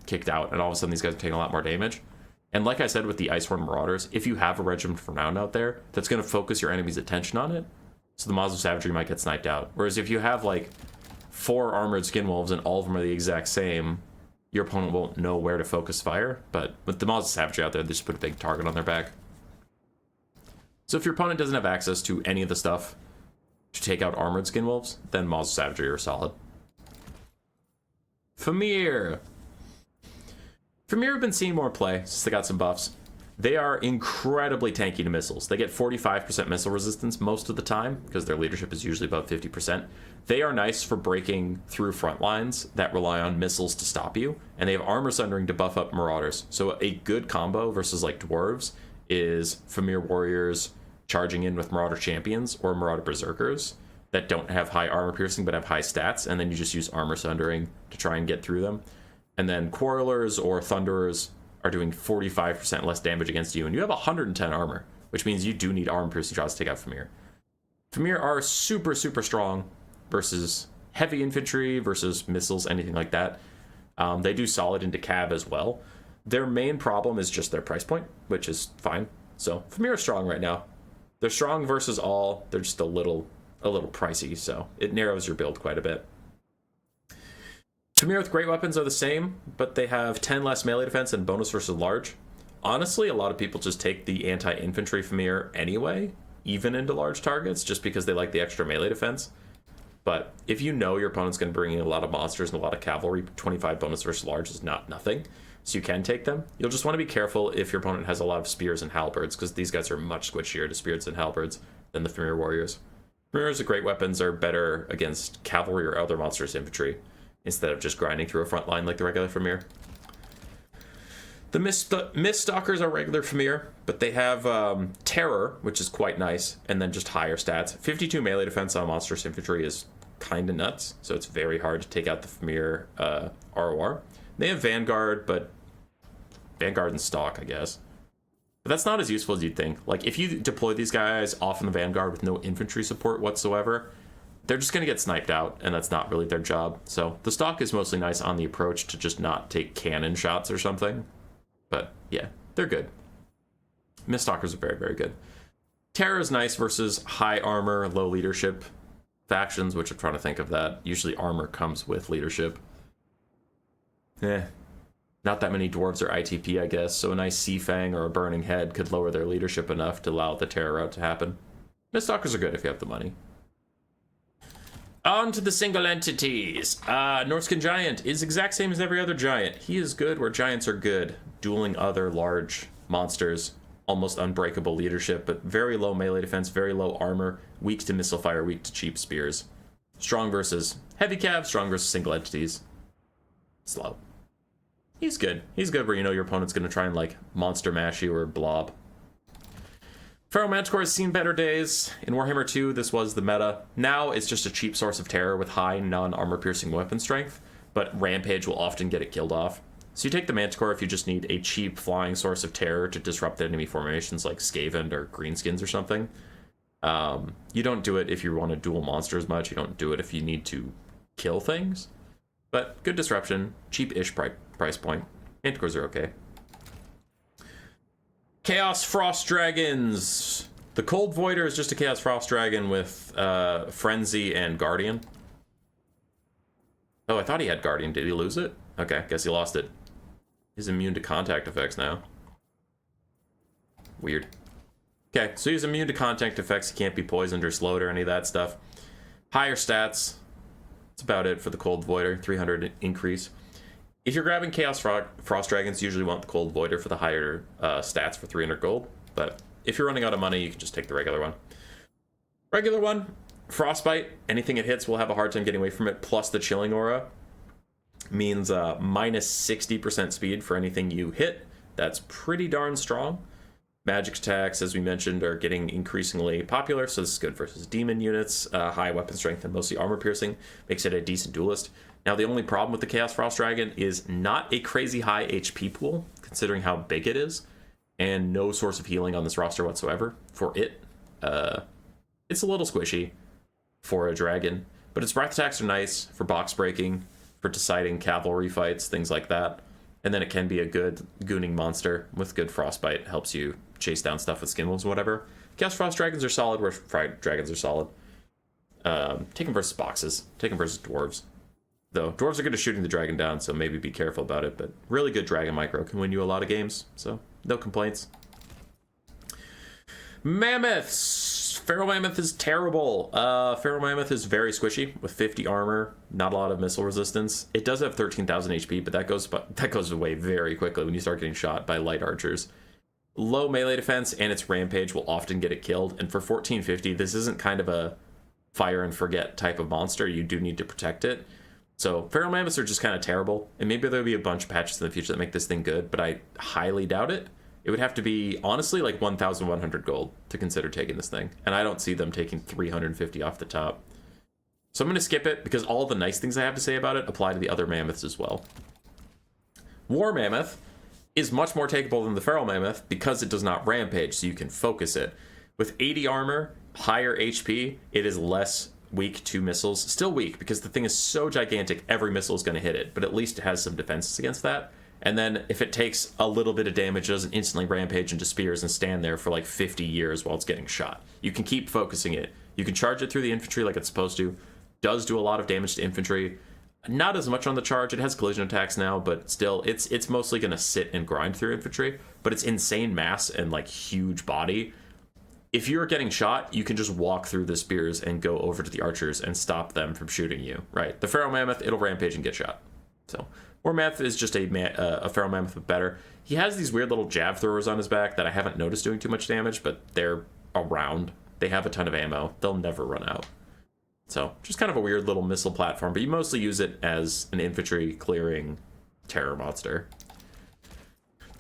kicked out, and all of a sudden these guys are taking a lot more damage. And like I said with the Iceborne Marauders, if you have a Regiment Renowned out there, that's going to focus your enemy's attention on it, so the Maws of Savagery might get sniped out. Whereas if you have, like, 4 armored Skinwolves and all of them are the exact same, your opponent won't know where to focus fire. But with the Maws of Savagery out there, they just put a big target on their back. So if your opponent doesn't have access to any of the stuff to take out armored skinwolves, then Maws of Savagery are solid. Famir. Famir have been seeing more play since they got some buffs. They are incredibly tanky to missiles. They get 45% missile resistance most of the time, because their leadership is usually about 50%. They are nice for breaking through front lines that rely on missiles to stop you, and they have armor sundering to buff up marauders. So a good combo versus like dwarves is Famir warriors charging in with marauder champions or marauder berserkers that don't have high armor piercing but have high stats, and then you just use armor sundering to try and get through them. And then quarrelers or thunderers are doing 45% less damage against you, and you have 110 armor, which means you do need armor piercing shots to take out Famir. Famir are super, super strong versus heavy infantry, versus missiles, anything like that. They do solid into cav as well. Their main problem is just their price point, which is fine. So Famir are strong right now. They're strong versus all. They're just a little pricey, so it narrows your build quite a bit. Famir with great weapons are the same, but they have 10 less melee defense and bonus versus large. Honestly, a lot of people just take the anti-infantry Famir anyway, even into large targets, just because they like the extra melee defense. But if you know your opponent's going to bring in a lot of monsters and a lot of cavalry, 25 bonus versus large is not nothing, so you can take them. You'll just want to be careful if your opponent has a lot of spears and halberds, because these guys are much squishier to spears and halberds than the Famir warriors. Famirs with great weapons are better against cavalry or other monsters infantry, instead of just grinding through a front line like the regular Famir. The Mist Stalkers are regular Famir, but they have Terror, which is quite nice, and then just higher stats. 52 melee defense on monstrous infantry is kind of nuts, so it's very hard to take out the Famir ROR. They have Vanguard, but Vanguard and Stalk, I guess. But that's not as useful as you'd think. Like, if you deploy these guys off in the Vanguard with no infantry support whatsoever, they're just going to get sniped out, and that's not really their job. So the Stalk is mostly nice on the approach to just not take cannon shots or something. But yeah, they're good. Mist Stalkers are very, very good. Terror is nice versus high armor, low leadership factions, which I'm trying to think of that. Usually armor comes with leadership. Not that many dwarves are ITP, I guess, so a nice Sea Fang or a Burning Head could lower their leadership enough to allow the Terror route to happen. Mist Stalkers are good if you have the money. On to the single entities. Norscan Giant is exact same as every other giant. He is good where giants are good, dueling other large monsters. Almost unbreakable leadership, but very low melee defense, very low armor, weak to missile fire, weak to cheap spears. Strong versus heavy cav, strong versus single entities. Slow. He's good. He's good where you know your opponent's going to try and like monster mash you or blob. Pharaoh Manticore has seen better days. In Warhammer 2, this was the meta. Now it's just a cheap source of terror with high non-armor piercing weapon strength, but Rampage will often get it killed off. So you take the Manticore if you just need a cheap flying source of terror to disrupt enemy formations like Skaven or Greenskins or something. You don't do it if you want to duel monsters much. You don't do it if you need to kill things. But good disruption, cheap-ish price point. Manticores are okay. Chaos Frost Dragons. The Cold Voider is just a Chaos Frost Dragon with Frenzy and Guardian. Oh, I thought he had Guardian. Did he lose it? Okay, guess he lost it. He's immune to contact effects now. Weird. Okay, so he's immune to contact effects. He can't be poisoned or slowed or any of that stuff. Higher stats. That's about it for the Cold Voider. 300 increase. If you're grabbing Chaos Frost Dragons, you usually want the Cold Voider for the higher stats for 300 gold. But if you're running out of money, you can just take the regular one. Regular one, Frostbite. Anything it hits will have a hard time getting away from it. Plus the Chilling Aura means minus 60% speed for anything you hit. That's pretty darn strong. Magic attacks, as we mentioned, are getting increasingly popular, so this is good versus demon units. High weapon strength and mostly armor piercing makes it a decent duelist. Now, the only problem with the Chaos Frost Dragon is not a crazy high HP pool, considering how big it is, and no source of healing on this roster whatsoever for it. It's a little squishy for a dragon, but its breath attacks are nice for box breaking, for deciding cavalry fights, things like that. And then it can be a good gooning monster with good frostbite. It helps you chase down stuff with skinwolves and whatever. Chaos Frost Dragons are solid where Fried Dragons are solid. Take them versus boxes. Take them versus dwarves. Though, dwarves are good at shooting the dragon down, so maybe be careful about it. But really good dragon micro can win you a lot of games, so no complaints. Mammoths! Feral Mammoth is terrible. Feral Mammoth is very squishy with 50 armor, not a lot of missile resistance. It does have 13,000 HP, but that goes away very quickly when you start getting shot by light archers. Low melee defense and its rampage will often get it killed. And for 1450, this isn't kind of a fire and forget type of monster. You do need to protect it. So Feral Mammoths are just kind of terrible. And maybe there'll be a bunch of patches in the future that make this thing good, but I highly doubt it. It would have to be, honestly, like 1,100 gold to consider taking this thing. And I don't see them taking 350 off the top. So I'm going to skip it because all the nice things I have to say about it apply to the other mammoths as well. War Mammoth is much more takeable than the Feral Mammoth because it does not rampage, so you can focus it. With 80 armor, higher HP, it is less weak to missiles. Still weak because the thing is so gigantic, every missile is going to hit it, but at least it has some defenses against that. And then if it takes a little bit of damage, it doesn't instantly rampage into spears and stand there for like 50 years while it's getting shot. You can keep focusing it. You can charge it through the infantry like it's supposed to. Does do a lot of damage to infantry. Not as much on the charge. It has collision attacks now, but still, it's mostly going to sit and grind through infantry. But it's insane mass and like huge body. If you're getting shot, you can just walk through the spears and go over to the archers and stop them from shooting you. Right? The Feral Mammoth, it'll rampage and get shot. So War Mammoth is just a Feral Mammoth but better. He has these weird little jab throwers on his back that I haven't noticed doing too much damage, but they're around. They have a ton of ammo. They'll never run out. So just kind of a weird little missile platform, but you mostly use it as an infantry clearing terror monster.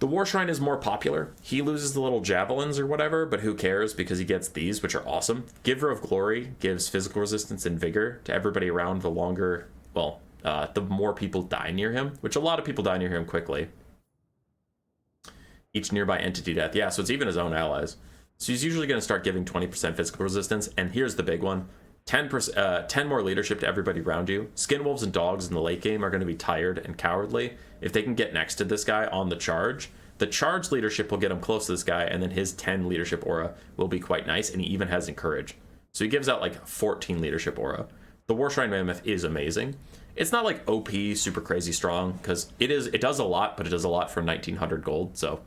The War Shrine is more popular. He loses the little javelins or whatever, but who cares because he gets these, which are awesome. Giver of Glory gives physical resistance and vigor to everybody around the longer, well, the more people die near him, which a lot of people die near him quickly. Each nearby entity death. Yeah, so it's even his own allies. So he's usually going to start giving 20% physical resistance, and here's the big one. 10 more leadership to everybody around you. Skin wolves and dogs in the late game are going to be tired and cowardly. If they can get next to this guy on the charge leadership will get him close to this guy, and then his 10 leadership aura will be quite nice, and he even has encourage. So he gives out like 14 leadership aura. The War Shrine Mammoth is amazing. It's not like OP, super crazy strong, because it does a lot, but it does a lot for 1,900 gold, so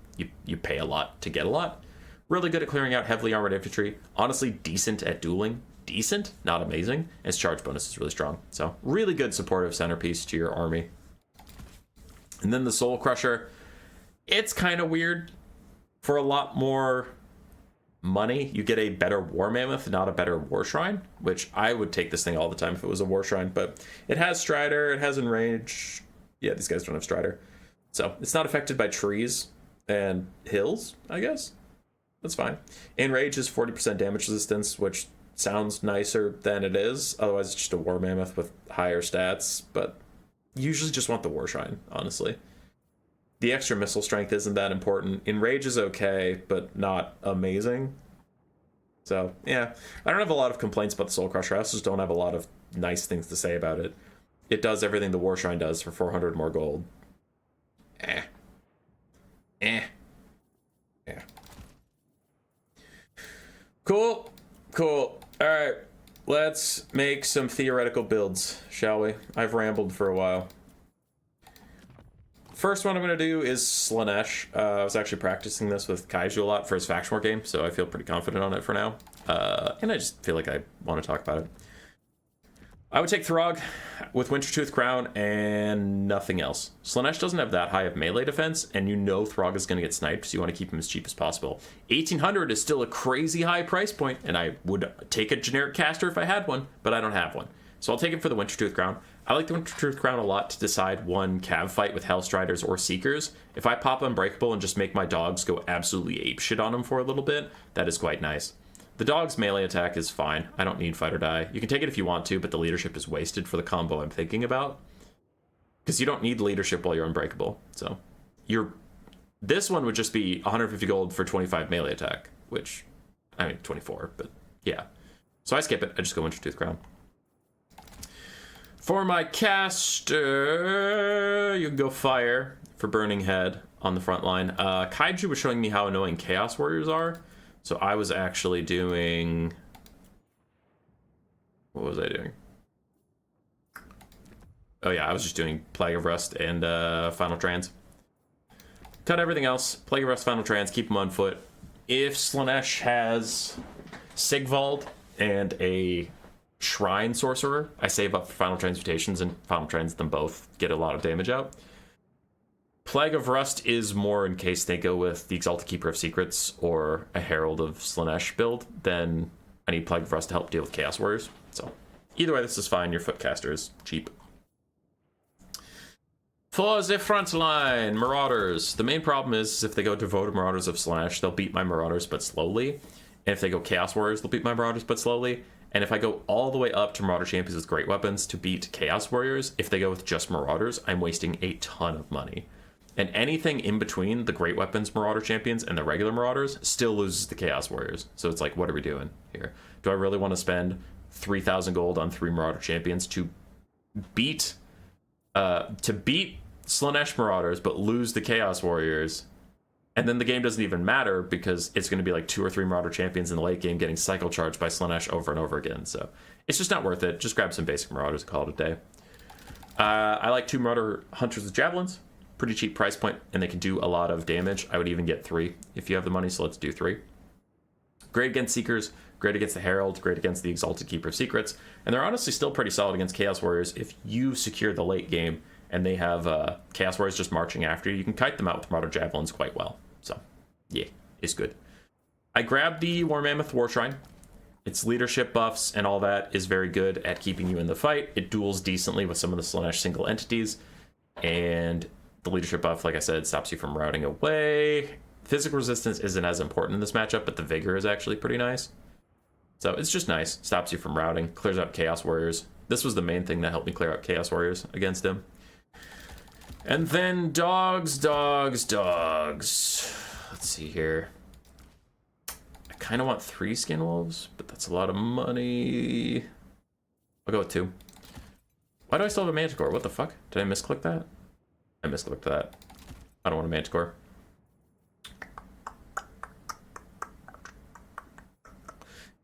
you pay a lot to get a lot. Really good at clearing out heavily armored infantry. Honestly, decent at dueling. Decent, not amazing. And its charge bonus is really strong. So really good supportive centerpiece to your army. And then the Soul Crusher. It's kind of weird. For a lot more money, you get a better War Mammoth, not a better War Shrine, which I would take this thing all the time if it was a War Shrine. But it has Strider, it has Enrage. Yeah, these guys don't have Strider. So it's not affected by trees and hills, I guess. That's fine. Enrage is 40% damage resistance, which sounds nicer than it is. Otherwise, it's just a War Mammoth with higher stats, but you usually just want the War Shrine, honestly. The extra missile strength isn't that important. Enrage is okay, but not amazing. So, yeah. I don't have a lot of complaints about the Soul Crusher. I also just don't have a lot of nice things to say about it. It does everything the War Shrine does for 400 more gold. Yeah. Cool. All right, let's make some theoretical builds, shall we? I've rambled for a while. First one I'm going to do is Slaanesh. I was actually practicing this with Kaiju a lot for his Faction War game, so I feel pretty confident on it for now. And I just feel like I want to talk about it. I would take Throg with Wintertooth Crown and nothing else. Slaanesh doesn't have that high of melee defense, and you know Throg is going to get sniped, so you want to keep him as cheap as possible. 1,800 is still a crazy high price point, and I would take a generic caster if I had one, but I don't have one. So I'll take it for the Wintertooth Crown. I like the Wintertooth Crown a lot to decide one cav fight with Hellstriders or Seekers. If I pop Unbreakable and just make my dogs go absolutely apeshit on them for a little bit, that is quite nice. The dog's melee attack is fine. I don't need Fight or Die. You can take it if you want to, but the leadership is wasted for the combo I'm thinking about. Because you don't need leadership while you're unbreakable. So this one would just be 150 gold for 25 melee attack, which, I mean, 24, but yeah. So I skip it. I just go Wintertooth Crown. For my caster, you can go Fire for Burning Head on the front line. Kaiju was showing me how annoying Chaos Warriors are. So I was actually doing... What was I doing? Oh yeah, I was just doing Plague of Rust and Final Trans. Cut everything else. Plague of Rust, Final Trans, keep them on foot. If Slaanesh has Sigvald and a Shrine Sorcerer. I save up for Final Transmutations, and Final Trans them both get a lot of damage out. Plague of Rust is more in case they go with the Exalted Keeper of Secrets or a Herald of Slaanesh build. Then I need Plague of Rust to help deal with Chaos Warriors. So either way, this is fine. Your Footcaster is cheap. For the front line, Marauders. The main problem is if they go Devoted Marauders of Slaanesh, they'll beat my Marauders, but slowly. And if they go Chaos Warriors, they'll beat my Marauders, but slowly. And if I go all the way up to Marauder Champions with Great Weapons to beat Chaos Warriors, if they go with just Marauders, I'm wasting a ton of money. And anything in between the Great Weapons Marauder Champions and the regular Marauders still loses the Chaos Warriors. So it's like, what are we doing here? Do I really want to spend 3,000 gold on 3 Marauder Champions to beat Slaanesh Marauders but lose the Chaos Warriors? And then the game doesn't even matter because it's going to be like 2 or 3 Marauder Champions in the late game getting cycle charged by Slaanesh over and over again. So it's just not worth it. Just grab some basic Marauders and call it a day. I like 2 Marauder Hunters with Javelins. Pretty cheap price point, and they can do a lot of damage. I would even get 3 if you have the money, so let's do 3. Great against Seekers, great against the Herald, great against the Exalted Keeper of Secrets, and they're honestly still pretty solid against Chaos Warriors if you secure the late game and they have Chaos Warriors just marching after you. You can kite them out with Marauder Javelins quite well. So, yeah, it's good. I grabbed the War Mammoth War Shrine. Its leadership buffs and all that is very good at keeping you in the fight. It duels decently with some of the Slaanesh single entities, and the leadership buff, like I said, stops you from routing away. Physical resistance isn't as important in this matchup, but the vigor is actually pretty nice. So it's just nice. Stops you from routing, clears out Chaos Warriors. This was the main thing that helped me clear out Chaos Warriors against him. And then dogs. Let's see here. I kind of want 3 Skin Wolves, but that's a lot of money. I'll go with 2. Why do I still have a Manticore? What the fuck? Did I misclick that? I misclicked that. I don't want a Manticore.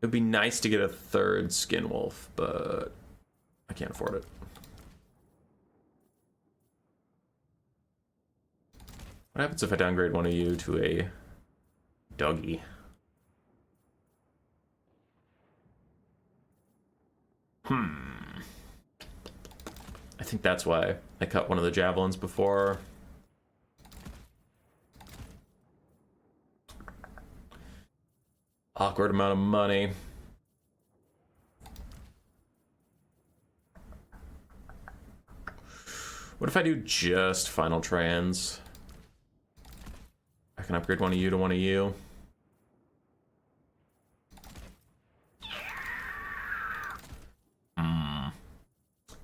It would be nice to get a 3rd Skin Wolf, but I can't afford it. What happens if I downgrade one of you to a doggy? I think that's why I cut one of the Javelins before. Awkward amount of money. What if I do just Final Trans? I can upgrade one of you to one of you.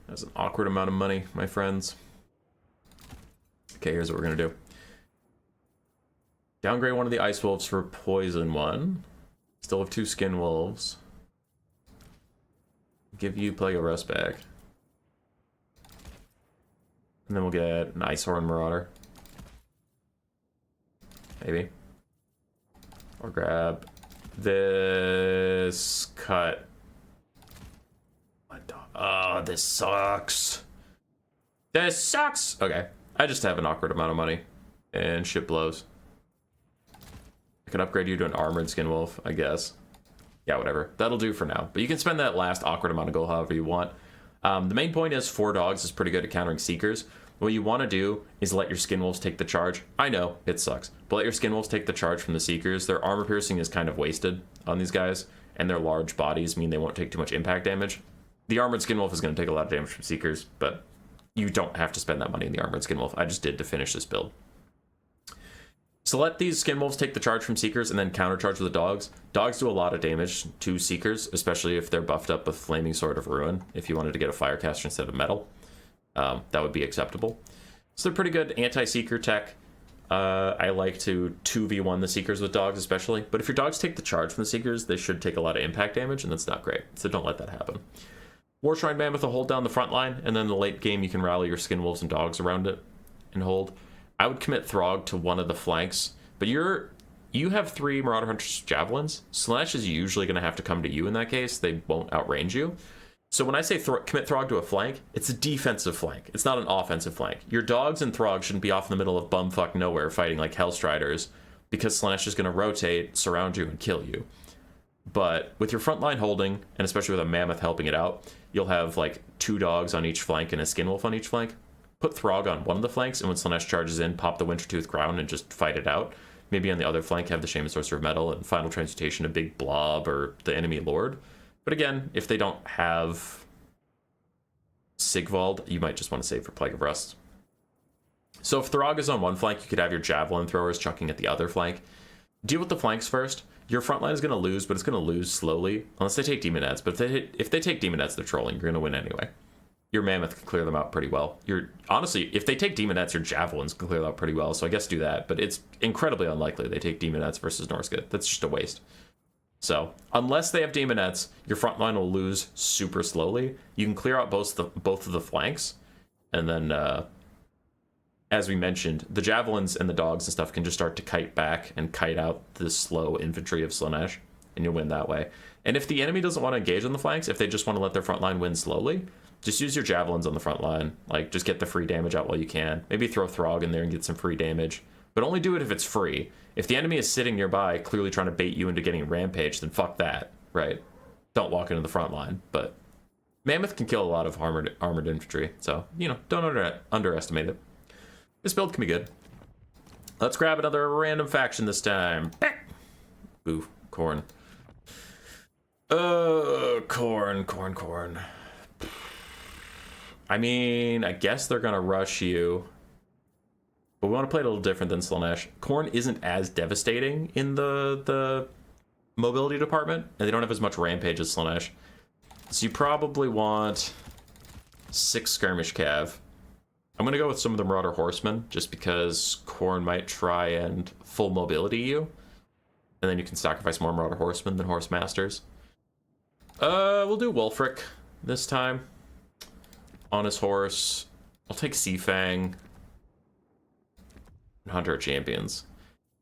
That's an awkward amount of money, my friends. Okay, here's what we're gonna do. Downgrade one of the Ice Wolves for Poison one. Still have 2 Skin Wolves. Give you Plague of Rust back. And then we'll get an Ice Horn Marauder. Maybe. Or grab this cut. Oh, this sucks. This sucks! Okay. I just have an awkward amount of money. And shit blows. I can upgrade you to an Armored Skin Wolf, I guess. Yeah, whatever. That'll do for now. But you can spend that last awkward amount of gold however you want. The main point is 4 dogs is pretty good at countering Seekers. What you want to do is let your Skin Wolves take the charge. I know, it sucks. But let your Skin Wolves take the charge from the Seekers. Their armor piercing is kind of wasted on these guys. And their large bodies mean they won't take too much impact damage. The Armored Skin Wolf is going to take a lot of damage from Seekers, but you don't have to spend that money in the Armored Skin Wolf. I just did to finish this build. So let these Skin Wolves take the charge from Seekers and then countercharge with the dogs. Dogs do a lot of damage to Seekers, especially if they're buffed up with Flaming Sword of Ruin. If you wanted to get a Firecaster instead of Metal, that would be acceptable. So they're pretty good anti-Seeker tech. I like to 2v1 the Seekers with dogs especially. But if your dogs take the charge from the Seekers, they should take a lot of impact damage, and that's not great. So don't let that happen. War Shrine Mammoth will hold down the front line, and then in the late game you can rally your Skin Wolves and dogs around it and hold. I would commit Throg to one of the flanks, but you have 3 Marauder Hunters Javelins. Slaanesh is usually going to have to come to you in that case. They won't outrange you. So when I say commit Throg to a flank, it's a defensive flank. It's not an offensive flank. Your dogs and Throg shouldn't be off in the middle of bumfuck nowhere fighting like Hellstriders, because Slaanesh is going to rotate, surround you, and kill you. But with your front line holding, and especially with a mammoth helping it out, you'll have like 2 dogs on each flank and a skin wolf on each flank. Put Throg on one of the flanks, and when Slaanesh charges in, pop the Wintertooth Crown and just fight it out. Maybe on the other flank have the Shaman Sorcerer of Metal and Final Transmutation, a big blob, or the enemy lord. But again, if they don't have Sigvald, you might just want to save for Plague of Rust. So if Throg is on one flank, you could have your Javelin throwers chucking at the other flank. Deal with the flanks first. Your front line is going to lose, but it's going to lose slowly, unless they take Demonettes. But if they take Demonettes, they're trolling. You're going to win anyway. Your Mammoth can clear them out pretty well. Honestly, if they take Demonettes, your Javelins can clear them out pretty well, so I guess do that. But it's incredibly unlikely they take Demonettes versus Norsca. That's just a waste. So, unless they have Demonettes, your front line will lose super slowly. You can clear out both of the flanks, and then, as we mentioned, the Javelins and the dogs and stuff can just start to kite back and kite out the slow infantry of Slaanesh, and you'll win that way. And if the enemy doesn't want to engage on the flanks, if they just want to let their front line win slowly, just use your Javelins on the front line. Like, just get the free damage out while you can. Maybe throw Throg in there and get some free damage. But only do it if it's free. If the enemy is sitting nearby, clearly trying to bait you into getting Rampage, then fuck that, right? Don't walk into the front line. But Mammoth can kill a lot of armored infantry, so, don't underestimate it. This build can be good. Let's grab another random faction this time. Ooh, Khorne. Khorne. I mean, I guess they're going to rush you. But we want to play it a little different than Slaanesh. Khorne isn't as devastating in the mobility department, and they don't have as much rampage as Slaanesh. So you probably want 6 skirmish cav. I'm going to go with some of the Marauder Horsemen, just because Khorne might try and full mobility you. And then you can sacrifice more Marauder Horsemen than Horse Masters. We'll do Wulfric this time. On his horse. I'll take Seafang. Hunter of Champions.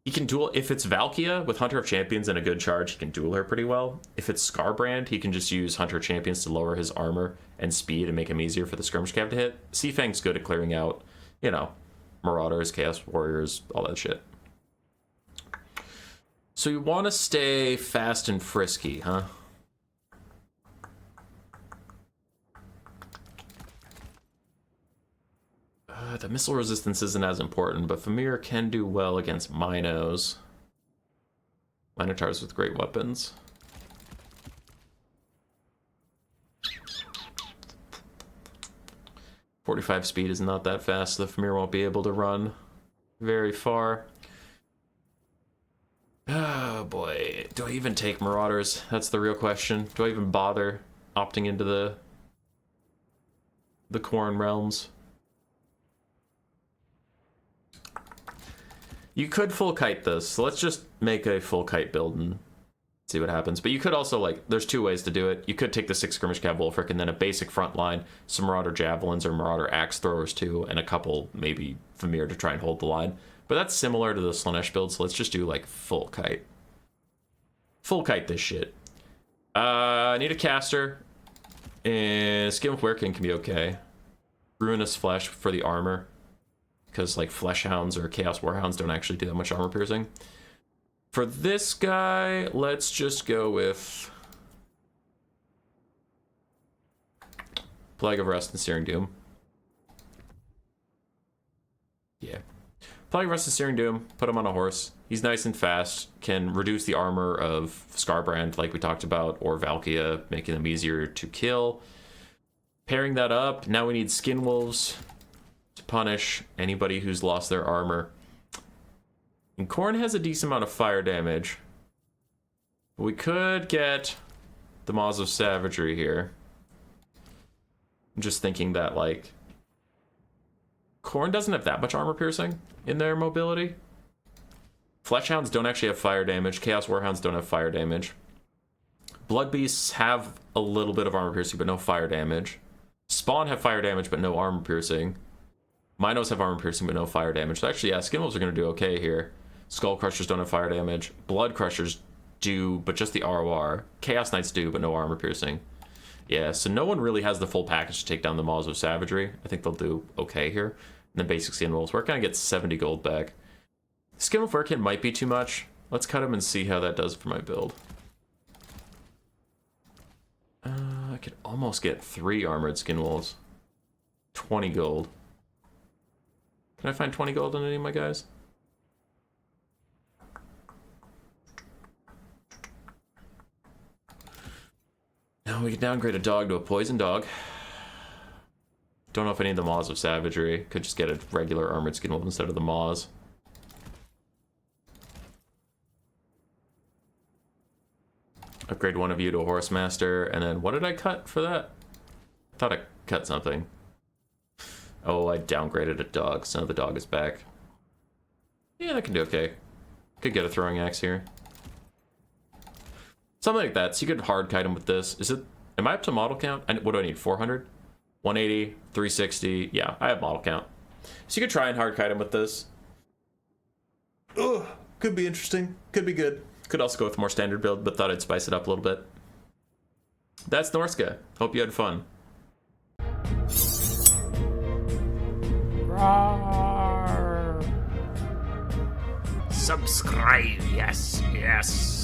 He can duel, if it's Valkia with Hunter of Champions and a good charge, he can duel her pretty well. If it's Scarbrand, he can just use Hunter of Champions to lower his armor and speed and make him easier for the skirmish cav to hit. Seafang's good at clearing out, Marauders, Chaos Warriors, all that shit. So you want to stay fast and frisky, huh? The missile resistance isn't as important, but Famir can do well against Minos. Minotaurs with great weapons. .45 speed is not that fast, so the Famir won't be able to run very far. Oh boy, do I even take Marauders? That's the real question. Do I even bother opting into the Khorne realms? You could full kite this, so let's just make a full kite build and see what happens. But you could also, there's 2 ways to do it. You could take the 6 skirmish cav Wulfric and then a basic front line, some Marauder Javelins or Marauder Axe Throwers too, and a couple, maybe, Famir to try and hold the line. But that's similar to the Slaanesh build, so let's just do, full kite. Full kite this shit. I need a caster, and Skin with Werekin can be okay. Ruinous Flesh for the armor, because Flesh Hounds or Chaos Warhounds don't actually do that much armor piercing. For this guy, let's just go with Plague of Rust and Searing Doom. Yeah. Plague of Rust and Searing Doom, put him on a horse. He's nice and fast, can reduce the armor of Scarbrand like we talked about, or Valkia, making them easier to kill. Pairing that up, now we need Skin Wolves to punish anybody who's lost their armor. And Khorne has a decent amount of fire damage. But we could get the Maws of Savagery here. I'm just thinking that, Khorne doesn't have that much armor piercing in their mobility. Fleshhounds don't actually have fire damage. Chaos Warhounds don't have fire damage. Blood Beasts have a little bit of armor piercing, but no fire damage. Spawn have fire damage, but no armor piercing. Minos have armor piercing, but no fire damage. So actually, yeah, Skinwolves are going to do okay here. Skull Crushers don't have fire damage. Blood Crushers do, but just the ROR. Chaos Knights do, but no armor piercing. Yeah, so no one really has the full package to take down the Maws of Savagery. I think they'll do okay here. And then basic Skinwolves. We're going to get 70 gold back. Skinwolf Werekin might be too much. Let's cut him and see how that does for my build. could almost get 3 armored skin wolves. 20 gold. Can I find 20 gold on any of my guys? Now we can downgrade a dog to a poison dog. Don't know if any of the Maws of Savagery. Could just get a regular armored skin wolf instead of the Maws. Upgrade one of you to a horse master, and then what did I cut for that? I thought I cut something. Oh, I downgraded a dog, so now the dog is back. Yeah, that can do okay. Could get a throwing axe here. Something like that. So you could hard kite him with this. Is it? Am I up to model count? What do I need? 400? 180? 360? Yeah, I have model count. So you could try and hard kite him with this. Ugh, could be interesting. Could be good. Could also go with more standard build, but thought I'd spice it up a little bit. That's Norsca. Hope you had fun. Roar. Subscribe, yes, yes.